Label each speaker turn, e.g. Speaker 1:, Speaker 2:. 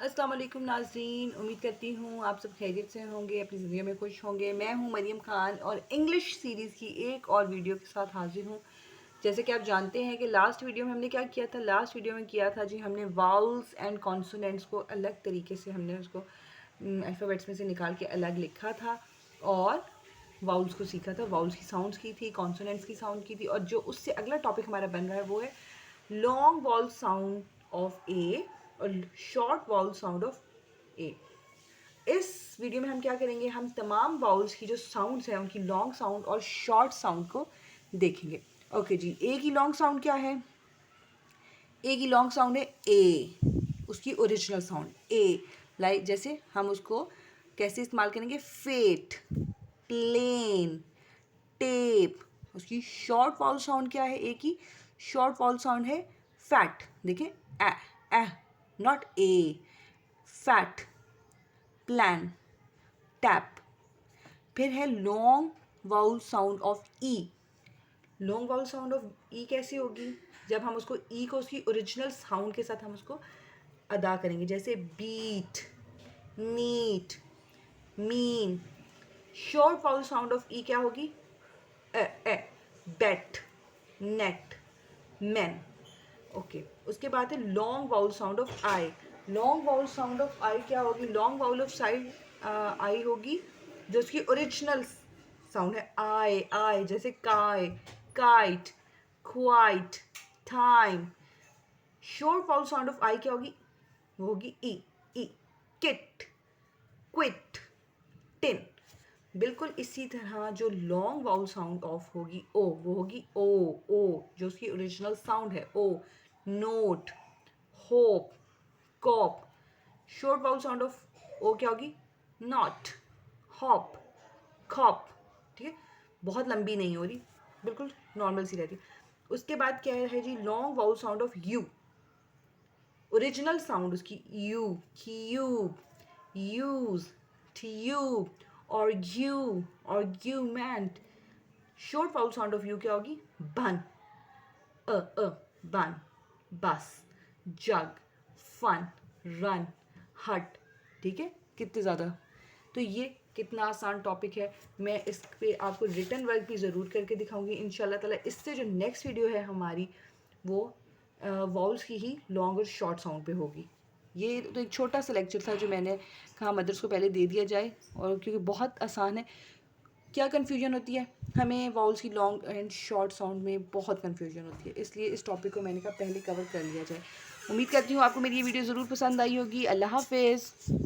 Speaker 1: अस्सलाम वालेकुम नाज़रीन, उम्मीद करती हूँ आप सब खैरियत से होंगे, अपनी ज़िंदगी में खुश होंगे। मैं हूँ मरियम खान और इंग्लिश सीरीज़ की एक और वीडियो के साथ हाजिर हूँ। जैसे कि आप जानते हैं कि लास्ट वीडियो में हमने क्या किया था, लास्ट वीडियो में किया था जी हमने वाउल्स एंड कॉन्सोनेंट्स को अलग तरीके से हमने उसको अल्फ़ाबेट्स में से निकाल के अलग लिखा था और वाउल्स को सीखा था। वाउल्स की साउंड्स की थी, कॉन्सोनेंट्स की साउंड की थी और जो उससे अगला टॉपिक हमारा बन रहा है वो है लॉन्ग वाउल साउंड ऑफ ए और शॉर्ट वाउल साउंड ऑफ ए। इस वीडियो में हम क्या करेंगे, हम तमाम वाउल्स की जो साउंड्स हैं उनकी लॉन्ग साउंड और शॉर्ट साउंड को देखेंगे। ओके जी, ए की लॉन्ग साउंड क्या है? ए की लॉन्ग साउंड है ए, उसकी ओरिजिनल साउंड ए। लाइक जैसे हम उसको कैसे इस्तेमाल करेंगे, फेट, प्लेन, टेप। उसकी शॉर्ट वाउल साउंड क्या है? ए की शॉर्ट वाउल साउंड है फैट। देखिए A, not A, fat, plan, tap. फिर है long vowel sound of E. Long vowel sound of E कैसी होगी? जब हम उसको ई को उसकी ओरिजिनल साउंड के साथ हम उसको अदा करेंगे, जैसे beat, neat, mean. Short vowel sound of E क्या होगी? E, bet, net, man. Okay, उसके बाद है long vowel sound of I. Long vowel sound of I क्या होगी? Long vowel of side I होगी जो उसकी ओरिजिनल साउंड है आई, जैसे काय, kite, quite, time. Short vowel sound of I क्या होगी? वो होगी ई, किट, क्विट, टिन। बिल्कुल इसी तरह जो लॉन्ग वाउल साउंड ऑफ होगी ओ, वो होगी ओ जो उसकी ओरिजिनल साउंड है O, note, hope, cope. Short vowel sound of O क्या होगी? Not, hop, cop. ठीक है, बहुत लंबी नहीं हो रही, बिल्कुल नॉर्मल सी रहती। उसके बाद क्या है जी, long vowel sound of U. Original sound उसकी U, cube, use, tube, argument. Short vowel sound of U क्या होगी? बन, बन, बस, जग, फन, रन, हट। ठीक है, कितने ज़्यादा। तो ये कितना आसान टॉपिक है। मैं इस पे आपको रिटन वर्क भी ज़रूर करके दिखाऊंगी इंशाल्लाह ताला। इससे जो नेक्स्ट वीडियो है हमारी वो वाउल्स की ही लॉन्ग और शॉर्ट साउंड पे होगी। ये तो एक छोटा सा लेक्चर था जो मैंने कहा मदर्स को पहले दे दिया जाए, और क्योंकि बहुत आसान है। क्या कन्फ्यूजन होती है हमें वाउल्स की लॉन्ग एंड शॉर्ट साउंड में, बहुत कन्फ्यूजन होती है, इसलिए इस टॉपिक को मैंने कहा पहले कवर कर लिया जाए। उम्मीद करती हूँ आपको मेरी ये वीडियो ज़रूर पसंद आई होगी। अल्लाह हाफिज़।